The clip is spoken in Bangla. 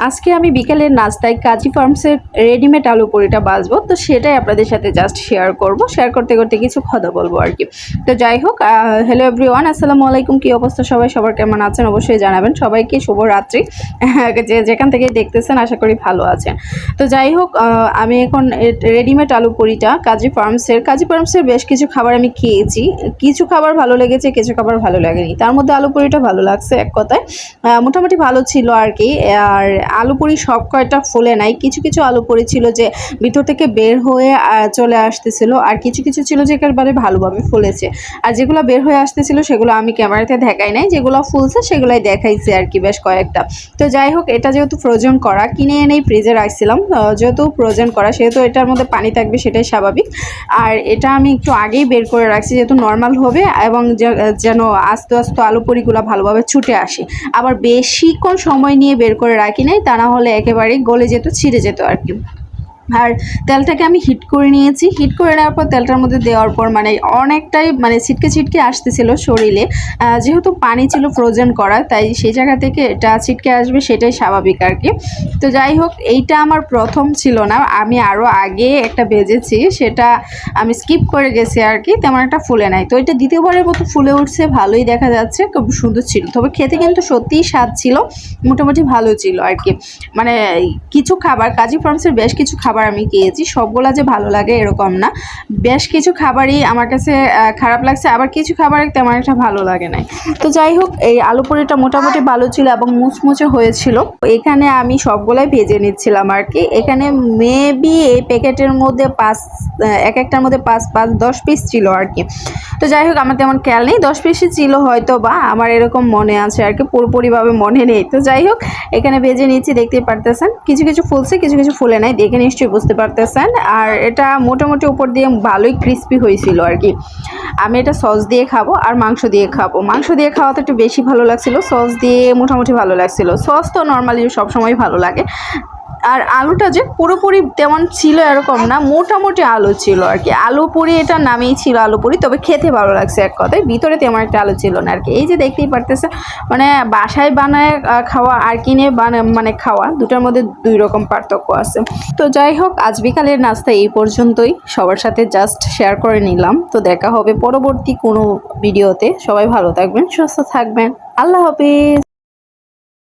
আজকে আমি বিকেলের নাস্তায় কাজী ফার্মসের রেডিমেড আলু পুরিটা বাজবো, তো সেটাই আপনাদের সাথে জাস্ট শেয়ার করব। শেয়ার করতে করতে কিছু কথা বলবো আর কি। তো যাই হোক, হ্যালো এভরিওয়ান, আসসালামু আলাইকুম। কি অবস্থা সবার কেমন আছেন অবশ্যই জানাবেন। সবাইকে শুভরাত্রি। যে যেখান থেকে দেখতেছেন আশা করি ভালো আছেন। তো যাই হোক, আমি এখন রেডিমেড আলু পুরিটা কাজী ফার্মসের বেশ কিছু খাবার আমি খেয়েছি। কিছু খাবার ভালো লেগেছে, কিছু খাবার ভালো লাগেনি। তার মধ্যে আলু পুরিটা ভালো লাগছে এক কথায়, মোটামুটি ভালো ছিল আর কি। আর আলু পুরি সব কয়টা ফুলে নাই, কিছু কিছু আলু পুরি ছিল যে ভিতর থেকে বের হয়ে চলে আসতেছিল, আর কিছু কিছু ছিল যে একেবারে ভালোভাবে ফুলেছে। আর যেগুলো বের হয়ে আসতেছিল সেগুলো আমি ক্যামেরাতে দেখাই নাই, যেগুলো ফুলছে সেগুলাই দেখাইছে আর কি, বেশ কয়েকটা। তো যাই হোক, এটা যেহেতু ফ্রোজেন করা, কিনে এনেই ফ্রিজে রাখছিলাম, যেহেতু ফ্রোজেন করা সেহেতু এটার মধ্যে পানি থাকবে, সেটাই স্বাভাবিক। আর এটা আমি একটু আগেই বের করে রাখছি যেহেতু নর্মাল হবে, এবং যেন আস্তে আস্তে আলু পুরিগুলো ভালোভাবে ছুটে আসে। আবার বেশিক্ষণ সময় নিয়ে বের করে রাখি নাই, তা না হলে একেবারেই গলে যেত, ছিঁড়ে যেত আর কি। আর তেলটাকে আমি হিট করে নিয়েছি। হিট করে নেওয়ার পর তেলটার মধ্যে দেওয়ার পর মানে অনেকটাই মানে ছিটকে আসতেছিল শরীরে, যেহেতু পানি ছিল ফ্রোজেন করা, তাই সেই জায়গা থেকে এটা ছিটকে আসবে, সেটাই স্বাভাবিক আর কি। তো যাই হোক, এইটা আমার প্রথম ছিল না, আমি আরও আগে একটা ভেজেছি, সেটা আমি স্কিপ করে গেছি আর কি, তেমন একটা ফুলে নাই। তো এটা দ্বিতীয়বারের মতো ফুলে উঠছে, ভালোই দেখা যাচ্ছে, খুব সুন্দর ছিল। তবে খেতে কিন্তু সত্যিই স্বাদ ছিল, মোটামুটি ভালো ছিল আর কি। মানে কিছু খাবার, কাজী ফার্মসের বেশ কিছু খাবার আমি খেয়েছি, সবগুলা যে ভালো লাগে এরকম না। বেশ কিছু খাবারই আমার কাছে খারাপ লাগছে, আবার কিছু খাবার তেমন একটা ভালো লাগে নাই। তো যাই হোক, এই আলু পুরিটা মোটামুটি ভালো ছিল এবং মুচমুচে হয়েছিল। এখানে আমি সবগুলাই ভেজে নিচ্ছিলাম আর কি। এখানে মেবি এই প্যাকেটের মধ্যে এক একটার মধ্যে 5-10 পিস ছিল আর কি। তো যাই হোক, আমার তেমন খেয়াল নেই, 10 পিসই ছিল হয়তো, বা আমার এরকম মনে আছে আর কি, পুরোপুরিভাবে মনে নেই। তো যাই হোক, এখানে ভেজে নিচ্ছি, দেখতেই পারতেছেন কিছু কিছু ফুলছে, কিছু কিছু ফুলে নাই, দেখে নিশ্চয়ই বুঝতে পারতেছেন। আর এটা মোটামুটি উপর দিয়ে ভালোই ক্রিস্পি হয়েছিল আর কি। আমি এটা সস দিয়ে খাবো আর মাংস দিয়ে খাবো। মাংস দিয়ে খাওয়াতে একটু বেশি ভালো লাগছিল, সস দিয়ে মোটামুটি ভালো লাগছিল। সস তো নর্মালি সবসময় ভালো লাগে। আর আলুটা যে পুরোপুরি তেমন ছিল এরকম না, মোটামুটি আলু ছিল আর কি। আলু পুরি এটার নামেই ছিল আলু পুরি, তবে খেতে ভালো লাগছে এক কথায়। ভিতরে তেমন একটা আলু ছিল না আর কি। এই যে দেখতেই পারতেছে, মানে বাসায় বানায় খাওয়া আর কিনে মানে খাওয়া, দুটার মধ্যে দুই রকম পার্থক্য আছে। তো যাই হোক, আজ বিকালের নাস্তা এই পর্যন্তই, সবার সাথে জাস্ট শেয়ার করে নিলাম। তো দেখা হবে পরবর্তী কোনো ভিডিওতে। সবাই ভালো থাকবেন, সুস্থ থাকবেন, আল্লাহ হাফেজ।